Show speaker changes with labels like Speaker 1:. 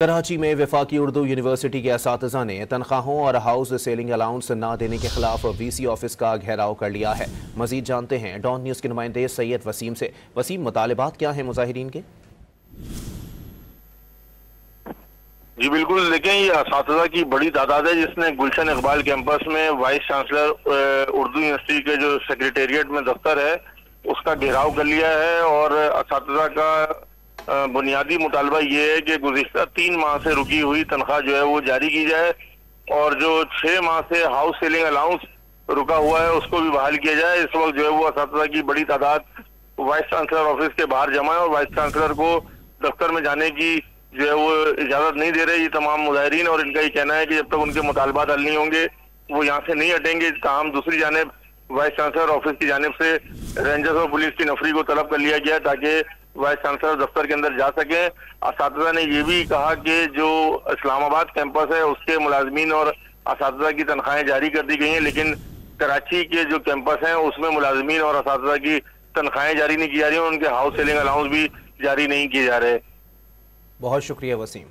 Speaker 1: कराची में वफाकी उर्दू यूनिवर्सिटी के असातिज़ा ने तनख्वाहों और हाउस सेलिंग अलाउंस न देने के खिलाफ वीसी ऑफिस का घेराव कर लिया है। मजीद जानते हैं डॉन न्यूज़ के नुमाइंदे सैयद वसीम से। वसीम, मुतालिबात क्या हैं मुजाहिरीन के?
Speaker 2: जी बिल्कुल, देखें ये असातिज़ा की बड़ी तादाद है जिसने गुलशन इकबाल कैंपस में वाइस चांसलर उर्दू यूनिवर्सिटी के जो सेक्रेटेरिएट में दफ्तर है उसका घेराव कर लिया है। और असातिज़ा का बुनियादी मुतालबा ये है कि गुज़िश्ता 3 माह से रुकी हुई तनख्वाह जो है वो जारी की जाए और जो 6 माह से हाउस सेलिंग अलाउंस रुका हुआ है उसको भी बहाल किया जाए। इस वक्त जो है वो असातिज़ा की बड़ी तादाद वाइस चांसलर ऑफिस के बाहर जमा है और वाइस चांसलर को दफ्तर में जाने की जो है वो इजाजत नहीं दे रहे ये तमाम मुजाहिरीन। और इनका ये कहना है कि जब तक उनके मुतालबात हल नहीं होंगे वो यहाँ से नहीं हटेंगे। ताहम दूसरी जानिब वाइस चांसलर ऑफिस की जानिब से रेंजर्स और पुलिस की नफरी को तलब कर लिया गया ताकि वाइस चांसलर दफ्तर के अंदर जा सके। असातिज़ा ने यह भी कहा कि जो इस्लामाबाद कैंपस है उसके मुलाजमीन और असातिज़ा की तनख्वाहें जारी कर दी गई हैं, लेकिन कराची के जो कैंपस हैं उसमें मुलाजमीन और असातिज़ा की तनख्वाहें जारी नहीं की जा रही हैं, उनके हाउस सेलिंग अलाउंस भी जारी नहीं किए जा रहे।
Speaker 1: बहुत शुक्रिया वसीम।